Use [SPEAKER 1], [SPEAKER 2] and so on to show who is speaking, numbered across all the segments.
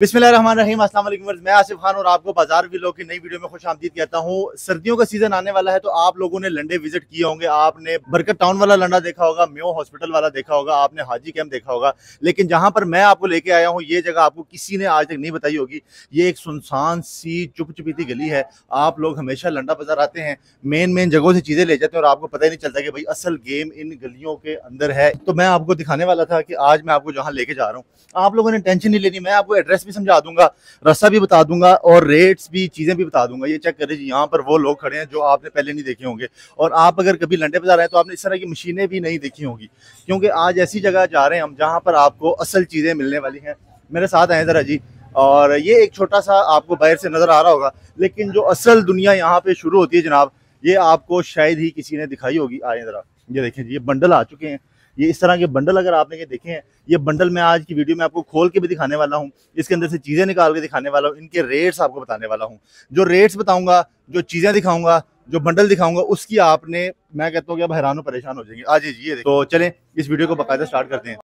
[SPEAKER 1] बिस्मिल्लाहिर्रहमानिर्रहीम, अस्सलाम वालेकुम। मैं आसिफ खान और आपको बाजार व्लॉग की नई वीडियो में खुश आमदीद कहता हूँ। सर्दियों का सीजन आने वाला है तो आप लोगों ने लंडे विजिट किए होंगे। आपने बरकत टाउन वाला लंडा देखा होगा, म्यो हॉस्पिटल वाला देखा होगा, आपने हाजी कैंप देखा होगा, लेकिन जहाँ पर मैं आपको लेके आया हूँ ये जगह आपको किसी ने आज तक नहीं बताई होगी। ये एक सुनसान सी चुप चुपीती गली है। आप लोग हमेशा लंडा बाजार आते हैं, मेन जगहों से चीजें ले जाते हैं और आपको पता ही नहीं चलता कि भाई असल गेम इन गलियों के अंदर है। तो मैं आपको दिखाने वाला था कि आज मैं आपको जहाँ लेके जा रहा हूँ, आप लोगों ने टेंशन नहीं लेनी। मैं आपको एड्रेस भी समझा दूंगा, रास्ता भी बता दूंगा और रेट्स भी, चीजें भी बता दूंगा। ये चेक करें जी, यहाँ पर वो लोग खड़े हैं जो आपने पहले नहीं देखे होंगे। और आप अगर कभी लंडे बाजार आए तो आपने इस तरह की मशीनें भी नहीं देखी होंगी, क्योंकि आज ऐसी जगह जा रहे हैं हम जहाँ पर आपको असल चीजें मिलने वाली हैं। मेरे साथ आए जरा जी। और ये एक छोटा सा आपको बाहर से नजर आ रहा होगा, लेकिन जो असल दुनिया यहाँ पे शुरू होती है जनाब, ये आपको शायद ही किसी ने दिखाई होगी। आए जरा, ये देखें जी, ये बंडल आ चुके हैं। ये इस तरह के बंडल अगर आपने ये देखे हैं, ये बंडल मैं आज की वीडियो में आपको खोल के भी दिखाने वाला हूँ, इसके अंदर से चीज़ें निकाल के दिखाने वाला हूँ, इनके रेट्स आपको बताने वाला हूँ। जो रेट्स बताऊंगा, जो चीज़ें दिखाऊंगा, जो बंडल दिखाऊंगा, उसकी आपने, मैं कहता हूँ कि आप हैरान परेशान हो जाएंगे। आज ये तो चलें इस वीडियो को बाकायदा स्टार्ट करते हैं।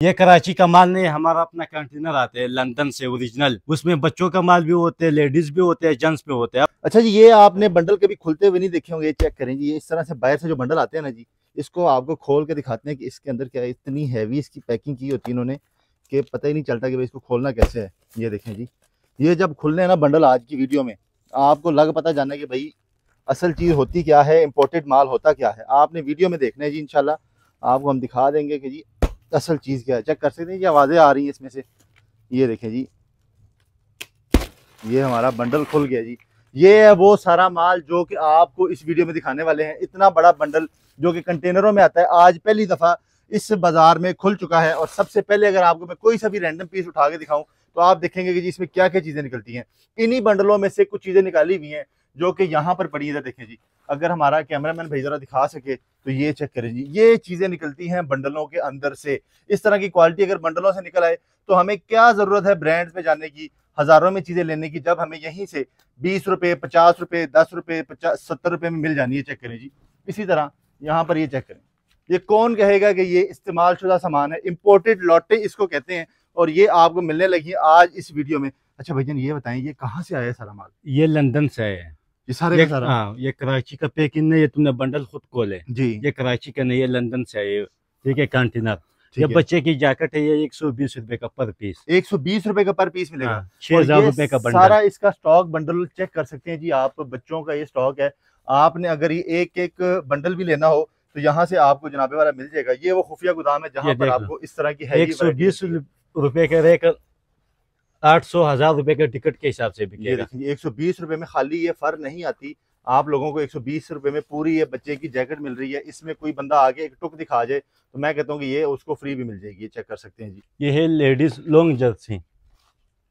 [SPEAKER 2] ये कराची का माल नहीं, हमारा अपना कंटेनर आते हैं लंदन से ओरिजिनल। उसमें बच्चों का माल भी होते हैं, लेडीज भी होते हैं, जेंट्स भी होते हैं।
[SPEAKER 1] अच्छा जी, ये आपने बंडल कभी खुलते हुए नहीं देखे होंगे। चेक करें जी, ये इस तरह से बाहर से जो बंडल आते हैं ना जी, इसको आपको खोल के दिखाते हैं कि इसके अंदर क्या है। इतनी हैवी इसकी पैकिंग की होती है इन्होंने कि पता ही नहीं चलता कि भाई इसको खोलना कैसे है। ये देखें जी, ये जब खुलने हैं ना बंडल, आज की वीडियो में आपको लग पता जाना कि भाई असल चीज़ होती क्या है, इम्पोर्टेड माल होता क्या है। आपने वीडियो में देखना है जी, इंशाल्लाह आपको हम दिखा देंगे कि जी असल चीज़ क्या है। चेक कर सकते हैं कि आवाज़ें आ रही हैं इसमें से। ये देखें जी, ये हमारा बंडल खुल गया जी। ये है वो सारा माल जो कि आपको इस वीडियो में दिखाने वाले हैं। इतना बड़ा बंडल जो कि कंटेनरों में आता है, आज पहली दफ़ा इस बाजार में खुल चुका है। और सबसे पहले अगर आपको मैं कोई सा भी रैंडम पीस उठा के दिखाऊं तो आप देखेंगे कि जी इसमें क्या क्या चीज़ें निकलती हैं। इन्हीं बंडलों में से कुछ चीज़ें निकाली हुई हैं जो कि यहाँ पर पड़ी है। देखें जी, अगर हमारा कैमरामैन भाई जरा दिखा सके तो ये चेक करें जी, ये चीज़ें निकलती हैं बंडलों के अंदर से। इस तरह की क्वालिटी अगर बंडलों से निकल आए तो हमें क्या ज़रूरत है ब्रांड्स में जाने की, हज़ारों में चीज़ें लेने की, जब हमें यहीं से 20 रुपये, 50 रुपये, 10 रुपये, 70 रुपये में मिल जानी है। चेक करें जी, इसी तरह यहाँ पर ये चेक करें। ये कौन कहेगा कि ये इस्तेमाल शुदा सामान है, इम्पोर्टेड लॉटे इसको कहते हैं। और ये आपको मिलने लगी आज इस वीडियो में। अच्छा भाईजान, ये बताएं ये कहाँ से आया सारा माल?
[SPEAKER 2] ये लंदन से आए हैं।
[SPEAKER 1] ये सारे का सारा?
[SPEAKER 2] हाँ, ये कराची का पैकिंग नहीं है, तुमने बंडल खुद खोले
[SPEAKER 1] जी।
[SPEAKER 2] ये कराची का नहीं, ये लंदन से आए। ठीक है, कंटेनर। ये
[SPEAKER 1] है।
[SPEAKER 2] बच्चे की जैकेट है, ये 120 रुपए का पर पीस।
[SPEAKER 1] 120 रुपए का पर पीस मिलेगा।
[SPEAKER 2] हाँ, 6000 रुपए का बंडल।
[SPEAKER 1] सारा इसका स्टॉक बंडल चेक कर सकते हैं जी आप, बच्चों का ये स्टॉक है। आपने अगर ये एक एक बंडल भी लेना हो तो यहाँ से आपको जनाबे वाला मिल जाएगा। ये वो खुफिया गोदाम है जहाँ पर आपको इस तरह की
[SPEAKER 2] 120 रुपए का रेक 800-1000 रुपए के टिकट के हिसाब से बिकेगा।
[SPEAKER 1] 120 रुपए में खाली ये फर नहीं आती, आप लोगों को 120 रुपए में पूरी ये बच्चे की जैकेट मिल रही है। इसमें कोई बंदा आगे एक टुक दिखा जाए तो मैं कहता हूँ कि ये उसको फ्री भी मिल जाएगी। ये चेक कर सकते हैं जी,
[SPEAKER 2] ये है ladies long jersey,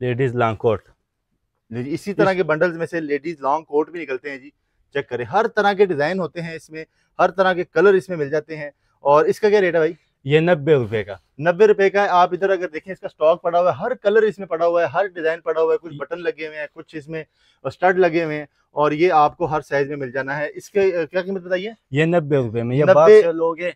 [SPEAKER 2] ladies long coat.
[SPEAKER 1] इसी तरह के बंडल्स में से लेडीज लॉन्ग कोट भी निकलते हैं जी। चेक करें, हर तरह के डिजाइन होते हैं इसमें, हर तरह के कलर इसमें मिल जाते हैं। और इसका क्या रेट है भाई?
[SPEAKER 2] ये 90 रुपए का।
[SPEAKER 1] 90 रुपए का है। आप इधर अगर देखें, इसका स्टॉक पड़ा हुआ है, हर कलर इसमें पड़ा हुआ है, हर डिजाइन पड़ा हुआ है, कुछ बटन लगे हुए हैं, कुछ इसमें स्टड लगे हुए हैं। और ये आपको हर साइज में मिल जाना है। इसके क्या कीमत बताइए?
[SPEAKER 2] ये 90 रुपए में। ये
[SPEAKER 1] 90
[SPEAKER 2] बाहर से लोगे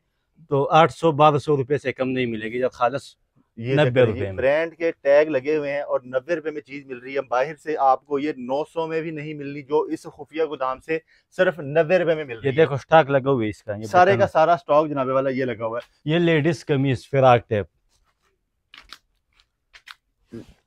[SPEAKER 2] तो 800-1200 रुपए से कम नहीं मिलेगी, जब खालस
[SPEAKER 1] ये
[SPEAKER 2] 90 रुपए में।
[SPEAKER 1] ब्रांड के टैग लगे हुए हैं और 90 रुपए में चीज मिल रही है। बाहर से आपको ये 900 में भी नहीं मिलनी, जो इस खुफिया गोदाम से सिर्फ 90 रुपए में मिल रही है।
[SPEAKER 2] ये देखो स्टॉक लगा हुआ है इसका, ये
[SPEAKER 1] सारे का सारा स्टॉक जनाबे वाला ये लगा हुआ है।
[SPEAKER 2] ये लेडीज कमीज फिराक टाइप,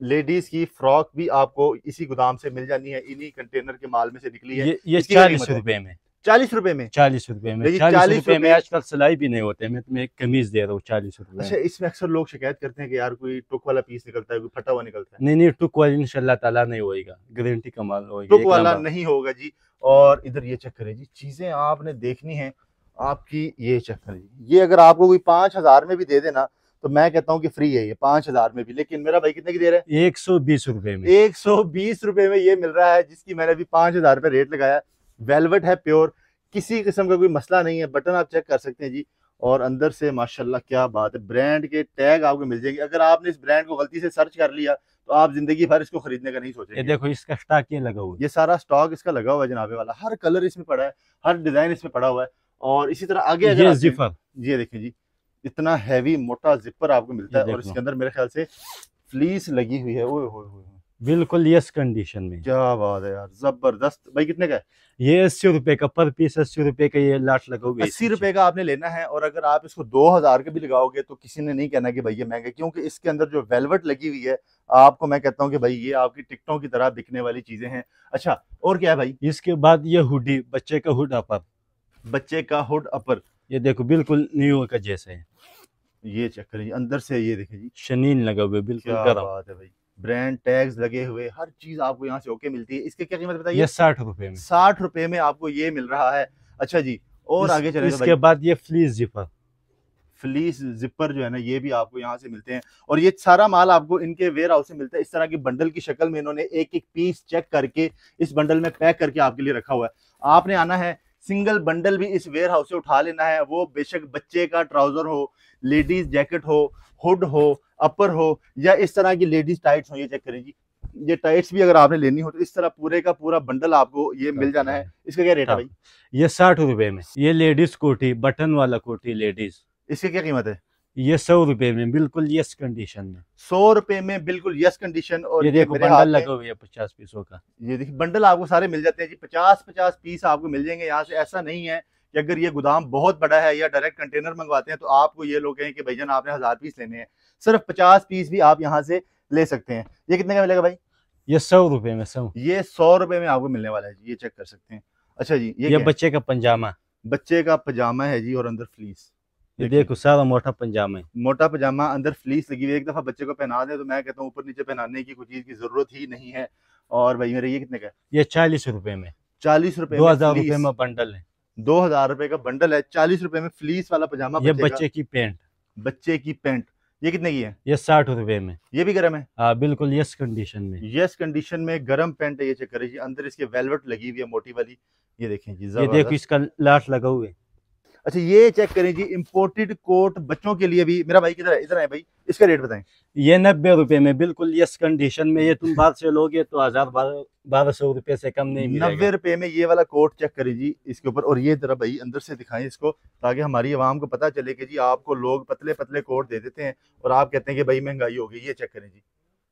[SPEAKER 1] लेडीज की फ्रॉक भी आपको इसी गोदाम से मिल जानी है, इन्हीं कंटेनर के माल में से निकली है।
[SPEAKER 2] ये 40 रुपए में।
[SPEAKER 1] 40 रुपए में?
[SPEAKER 2] 40 रुपए में।
[SPEAKER 1] 40
[SPEAKER 2] रुपए में आजकल सिलाई भी नहीं होते। मैं तुम्हें एक कमीज दे रहा हूँ 40 रुपए।
[SPEAKER 1] अच्छा, इसमें अक्सर लोग शिकायत करते हैं कि यार कोई टुक वाला पीस निकलता है, कोई फटा हुआ निकलता है।
[SPEAKER 2] नहीं, टुक वाली इंशाल्लाह ताला नहीं होएगा, गारंटी का माल होएगा,
[SPEAKER 1] टुक वाला नहीं होगा जी। और इधर ये चेक करें जी, चीजें आपने देखनी है आपकी। ये चेक करें जी, ये अगर आपको कोई 5000 में भी दे देना तो मैं कहता हूँ कि फ्री है ये 5000 में भी। लेकिन मेरा भाई कितने की दे रहा है?
[SPEAKER 2] 120 रुपए में।
[SPEAKER 1] 120 रुपए में ये मिल रहा है, जिसकी मैंने अभी 5000 रुपए रेट लगाया। वेलवेट है, प्योर, किसी किस्म का कोई मसला नहीं है। बटन आप चेक कर सकते हैं जी। और अंदर से माशाल्लाह क्या बात है, ब्रांड के टैग आपको मिल जाएंगे। अगर आपने इस ब्रांड को गलती से सर्च कर लिया तो आप जिंदगी भर इसको खरीदने का नहीं सोचेंगे।
[SPEAKER 2] ये देखो इसका स्टॉक ये लगा हुआ है,
[SPEAKER 1] ये सारा स्टॉक इसका लगा हुआ है जनाबे वाला। हर कलर इसमें पड़ा है, हर डिजाइन इसमें पड़ा हुआ है। और इसी तरह आगे अगर
[SPEAKER 2] ये जिफर,
[SPEAKER 1] ये देखें जी, इतना हैवी मोटा जिपर आपको मिलता है। और इसके अंदर मेरे ख्याल से फ्लीस लगी हुई है, ओए होए होए,
[SPEAKER 2] बिल्कुल यस कंडीशन में।
[SPEAKER 1] क्या बात है यार, जबरदस्त। भाई कितने का है?
[SPEAKER 2] ये 80 रुपए का पर पीस, 80 रुपए का ये लाट लगा हुआ है
[SPEAKER 1] 80
[SPEAKER 2] इसके।
[SPEAKER 1] रुपए का आपने लेना है, और अगर आप इसको 2000 के भी लगाओगे तो किसी ने नहीं कहना कि भाई ये महंगा है, क्योंकि इसके अंदर जो वेलवेट लगी हुई है, आपको मैं कहता हूँ कि भाई ये आपकी टिकटों की तरह बिकने वाली चीजें हैं। अच्छा, और क्या है भाई?
[SPEAKER 2] इसके बाद ये हुडी, बच्चे का हुड अपर,
[SPEAKER 1] बच्चे का हुड अपर,
[SPEAKER 2] ये देखो बिल्कुल न्यू का जैसे है,
[SPEAKER 1] ये चेक करिए अंदर से, ये देखिए जी,
[SPEAKER 2] शनीन लगा हुआ है, बिल्कुल
[SPEAKER 1] क्या
[SPEAKER 2] गर्म।
[SPEAKER 1] बात है भाई। ब्रांड टैग्स लगे हुए, हर चीज आपको यहाँ से ओके मिलती है। इसकी क्या कीमत बताइए?
[SPEAKER 2] ये 60 रुपए में।
[SPEAKER 1] 60 रुपए में आपको ये मिल रहा है। अच्छा जी, और आगे चले तो
[SPEAKER 2] इसके
[SPEAKER 1] भाई
[SPEAKER 2] बाद ये फ्लीस जिपर,
[SPEAKER 1] फ्लीस जिपर जो है ना, ये भी आपको यहाँ से मिलते हैं, और ये सारा माल आपको इनके वेयर हाउस से मिलता है। इस तरह की बंडल की शक्ल में इन्होंने एक एक पीस चेक करके इस बंडल में पैक करके आपके लिए रखा हुआ है। आपने आना है, सिंगल बंडल भी इस वेयर हाउस से उठा लेना है, वो बेशक बच्चे का ट्राउजर हो, लेडीज जैकेट हो, हुड हो, अपर हो, या इस तरह की लेडीज टाइट्स हो। ये चेक करें जी, ये टाइट्स भी अगर आपने लेनी हो तो इस तरह पूरे का पूरा बंडल आपको ये मिल जाना है। इसका क्या रेट है भाई?
[SPEAKER 2] ये 60 रुपए में। ये लेडीज कोटी, बटन वाला कोटी लेडीज,
[SPEAKER 1] इसकी क्या कीमत है?
[SPEAKER 2] ये 100 रुपए में, बिल्कुल यस कंडीशन में।
[SPEAKER 1] 100 रुपए में बिल्कुल यस कंडीशन। और
[SPEAKER 2] ये देखो
[SPEAKER 1] मेरे हाथ
[SPEAKER 2] बंडल
[SPEAKER 1] में
[SPEAKER 2] लगा हुआ है 50 पीसों का।
[SPEAKER 1] ये देखिए बंडल आपको सारे मिल जाते हैं जी, 50-50 पीस आपको मिल जाएंगे यहाँ से। ऐसा नहीं है कि अगर ये गोदाम बहुत बड़ा है या डायरेक्ट कंटेनर मंगवाते हैं तो आपको ये लोग कहें कि भैया आपने 1000 पीस लेने हैं। सिर्फ 50 पीस भी आप यहाँ से ले सकते हैं। ये कितने का मिलेगा भाई?
[SPEAKER 2] ये 100 रुपए में 100।
[SPEAKER 1] ये 100 रुपए में आपको मिलने वाला है जी, ये चेक कर सकते हैं। अच्छा जी,
[SPEAKER 2] ये
[SPEAKER 1] क्या है?
[SPEAKER 2] बच्चे का पंजामा,
[SPEAKER 1] बच्चे का पजामा है जी, और अंदर फ्लीस।
[SPEAKER 2] ये देखो सारा मोटा पंजामा है।
[SPEAKER 1] मोटा पजामा, अंदर फ्लीस लगी हुई है। एक दफा बच्चे को पहना दे तो मैं कहता हूँ ऊपर नीचे पहनाने की कोई चीज की जरूरत ही नहीं है। और भाई मेरे ये कितने का है?
[SPEAKER 2] ये 40 रुपए में।
[SPEAKER 1] 40 रुपए
[SPEAKER 2] 2000 रुपए में बंडल है।
[SPEAKER 1] 2000 रुपए का बंडल है, 40 रुपए में फ्लीस वाला पजामा।
[SPEAKER 2] ये बच्चे की पैंट,
[SPEAKER 1] बच्चे की पैंट, ये कितने की है?
[SPEAKER 2] ये 60 रुपए में।
[SPEAKER 1] ये भी गर्म है?
[SPEAKER 2] हाँ बिल्कुल यस कंडीशन में।
[SPEAKER 1] यस कंडीशन में गर्म पैंट है। ये चेक करिए, अंदर इसके वेलवेट लगी हुई है मोटी वाली, ये देखें जी,
[SPEAKER 2] ये देखो इसका लाट लगा हुआ है।
[SPEAKER 1] अच्छा ये चेक करें जी, इंपोर्टेड कोट बच्चों के लिए भी। मेरा भाई किधर है? इधर है भाई, इसका रेट बताएं।
[SPEAKER 2] ये 90 रुपए में, बिल्कुल यस कंडीशन में। ये तुम बाहर से लोगे तो 1200 रुपए से कम नहीं मिलेगा।
[SPEAKER 1] 90 रुपए में ये वाला कोट चेक करें जी इसके ऊपर। और ये जरा भाई अंदर से दिखाएं इसको, ताकि हमारी आवाम को पता चले कि जी आपको लोग पतले पतले कोट दे देते हैं और आप कहते हैं कि भाई महंगाई हो गई। ये चेक करें जी,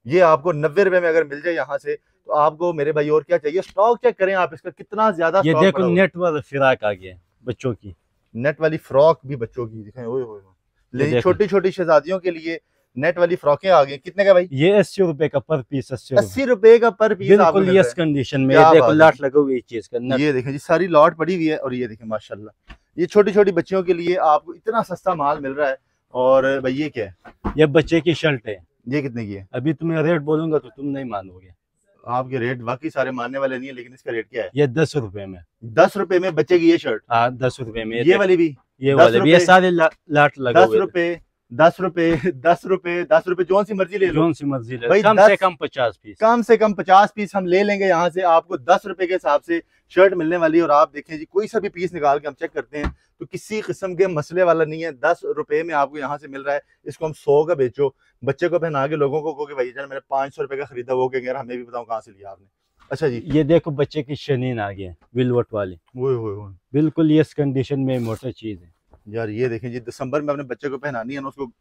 [SPEAKER 1] ये आपको 90 रुपए में अगर मिल जाए यहाँ से तो आपको मेरे भाई और क्या चाहिए। स्टॉक चेक करें आप इसका, कितना ज्यादा
[SPEAKER 2] ये
[SPEAKER 1] स्टॉक
[SPEAKER 2] देखो
[SPEAKER 1] पड़ा हुआ है।
[SPEAKER 2] नेट वाला फिराक आ गया बच्चों की,
[SPEAKER 1] नेट वाली फ्रॉक भी बच्चों की दिखाएं, ओए होए होए। लेकिन
[SPEAKER 2] देखो।
[SPEAKER 1] छोटी छोटी शहजादियों के लिए नेट वाली फ्रॉकें आ गई। कितने का भाई?
[SPEAKER 2] ये 80 रुपए का पर पीस, 80 रुपए
[SPEAKER 1] 80 रुपए का पर पीस आपको
[SPEAKER 2] बिल्कुल
[SPEAKER 1] मिल रहा
[SPEAKER 2] यस
[SPEAKER 1] है।
[SPEAKER 2] कंडीशन में।
[SPEAKER 1] क्या
[SPEAKER 2] ये देखो
[SPEAKER 1] बात है।
[SPEAKER 2] लाट लगा हुआ है इस चीज का नट।
[SPEAKER 1] ये देखें जी, सारी लॉट पड़ी हुई है, और ये देखें माशाल्लाह, ये छोटी छोटी बच्चियों के लिए आपको इतना सस्ता माल मिल रहा है। और भाई ये क्या है?
[SPEAKER 2] ये बच्चे की शर्ट है।
[SPEAKER 1] ये कितने की है?
[SPEAKER 2] अभी तुम्हें रेट बोलूंगा तो तुम नहीं मानोगे।
[SPEAKER 1] आपके रेट वाकई सारे मानने वाले नहीं है, लेकिन इसका रेट क्या है?
[SPEAKER 2] ये 10 रुपए में।
[SPEAKER 1] 10 रुपए में बच्चे की ये शर्ट?
[SPEAKER 2] हाँ 10 रुपए में।
[SPEAKER 1] ये वाली भी?
[SPEAKER 2] ये
[SPEAKER 1] 10
[SPEAKER 2] वाले भी, ये
[SPEAKER 1] रुपए?
[SPEAKER 2] सारे लाट लगा
[SPEAKER 1] 10
[SPEAKER 2] हुए।
[SPEAKER 1] रुपए, 10 रुपए, 10 रुपए, 10 रुपए, जो सी मर्जी ले लो,
[SPEAKER 2] जोन सी मर्जी ले,
[SPEAKER 1] भाई
[SPEAKER 2] कम
[SPEAKER 1] 10
[SPEAKER 2] से कम 50 पीस।
[SPEAKER 1] कम से कम 50 पीस हम ले लेंगे यहाँ से। आपको 10 रुपए के हिसाब से शर्ट मिलने वाली है। और आप देखें जी, कोई सा भी पीस निकाल के हम चेक करते हैं तो किसी किस्म के मसले वाला नहीं है। 10 रुपए में आपको यहाँ से मिल रहा है। इसको हम 100 का बेचो, बच्चे को पहना के लोगों को कहो कि भाई जान मैंने 500 रुपए का खरीदा, वो कहेंगे यार हमें भी बताओ कहाँ से लिया आपने। अच्छा जी,
[SPEAKER 2] ये देखो बच्चे की शनीन आ गया, विलवट वाली,
[SPEAKER 1] ओए होए होए।
[SPEAKER 2] बिल्कुल यस कंडीशन में, मोटा चीज है
[SPEAKER 1] यार ये देखें जी, दिसंबर में अपने बच्चे को पहनानी है ना, उसको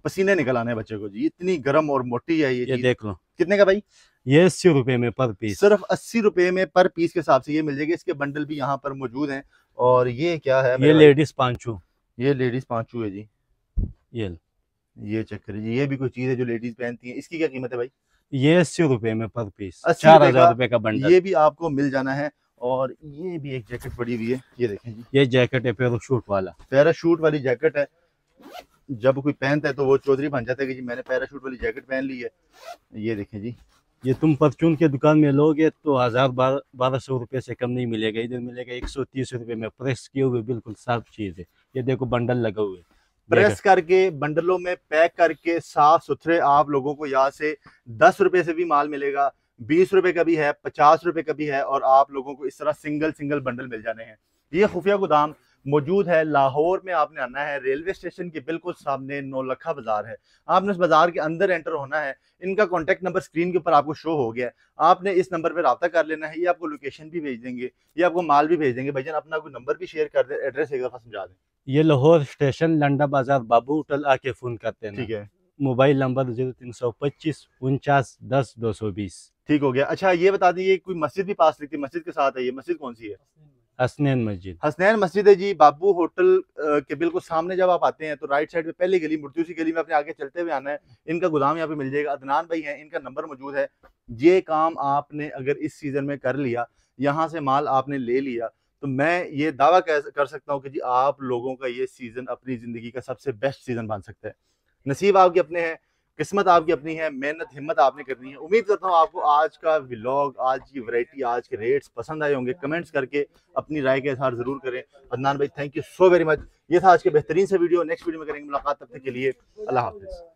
[SPEAKER 1] पसीने निकल आने हैं बच्चे को जी, इतनी गर्म और मोटी है ये चीज।
[SPEAKER 2] देख लो।
[SPEAKER 1] कितने का भाई?
[SPEAKER 2] ये 80 रुपए में पर पीस।
[SPEAKER 1] सिर्फ 80 रुपए में पर पीस के हिसाब से ये मिल जाएगा। इसके बंडल भी यहाँ पर मौजूद हैं। और ये क्या है?
[SPEAKER 2] ये लेडीज पांचू,
[SPEAKER 1] ये लेडीज पांचू है जी,
[SPEAKER 2] ये
[SPEAKER 1] चेक करिए, ये भी कोई चीज है जो लेडीज पहनती हैं। इसकी क्या कीमत है भाई?
[SPEAKER 2] ये 80 रुपए में पर पीस,
[SPEAKER 1] 4000
[SPEAKER 2] रुपए का बंडल।
[SPEAKER 1] ये भी आपको मिल जाना है। और ये भी एक जैकेट पड़ी हुई है, ये देखें जी,
[SPEAKER 2] ये जैकेट है पैराशूट वाला,
[SPEAKER 1] पैराशूट वाली जैकेट है। जब कोई पहनता है तो वो चौधरी बन जाता है कि जी मैंने पैराशूट वाली जैकेट पहन ली है। ये देखें जी,
[SPEAKER 2] ये तुम परचून के दुकान में लोगे तो 1200 रुपए से कम नहीं मिलेगा। इधर मिलेगा 130 रुपए में, प्रेस किए हुए बिल्कुल साफ चीज है। ये देखो बंडल लगा हुए,
[SPEAKER 1] प्रेस करके बंडलों में पैक करके साफ सुथरे आप लोगों को यहाँ से 10 रुपए से भी माल मिलेगा, 20 रुपए का भी है, 50 रुपए का भी है। और आप लोगों को इस तरह सिंगल सिंगल बंडल मिल जाने हैं। ये खुफिया गोदाम मौजूद है लाहौर में। आपने आना है, रेलवे स्टेशन के बिल्कुल सामने नौलखा बाजार है। आपने उस बाजार के अंदर एंटर होना है। इनका कॉन्टैक्ट नंबर स्क्रीन के ऊपर आपको शो हो गया है। आपने इस नंबर पर रब्ता कर लेना है। ये आपको लोकेशन भी भेज देंगे, ये आपको माल भी भेज देंगे। भाईजान अपना कोई नंबर भी शेयर कर दे, एड्रेस एक दफा समझा दें।
[SPEAKER 2] ये लाहौर स्टेशन लंडा बाजार बाबू होटल आके फोन करते हैं।
[SPEAKER 1] ठीक है,
[SPEAKER 2] मोबाइल नंबर 0325 49 10 220।
[SPEAKER 1] ठीक हो गया। अच्छा ये बता दीजिए, कोई मस्जिद भी पास लगती है, मस्जिद के साथ है, ये मस्जिद कौन सी है?
[SPEAKER 2] हसनैन मस्जिद।
[SPEAKER 1] हसनैन मस्जिद है जी, बाबू होटल के बिल्कुल सामने जब आप आते हैं तो राइट साइड पे पहली गली मुड़ती है, उसी गली में अपने आगे चलते हुए आना है। इनका गोदाम यहाँ पे मिल जाएगा, अदनान भाई हैं, इनका नंबर मौजूद है। ये काम आपने अगर इस सीजन में कर लिया, यहाँ से माल आपने ले लिया, तो मैं ये दावा कर सकता हूँ कि जी आप लोगों का ये सीजन अपनी जिंदगी का सबसे बेस्ट सीजन बन सकता है। नसीब आपके अपने हैं, किस्मत आपकी अपनी है, मेहनत हिम्मत आपने करनी है। उम्मीद करता हूँ आपको आज का व्लॉग, आज की वैरायटी, आज के रेट्स पसंद आए होंगे। कमेंट्स करके अपनी राय के इज़हार जरूर करें। अदनान भाई thank you so very much. ये था आज के बेहतरीन से वीडियो। नेक्स्ट वीडियो में करेंगे मुलाकात, तब तक के लिए अल्लाह हाफिज़।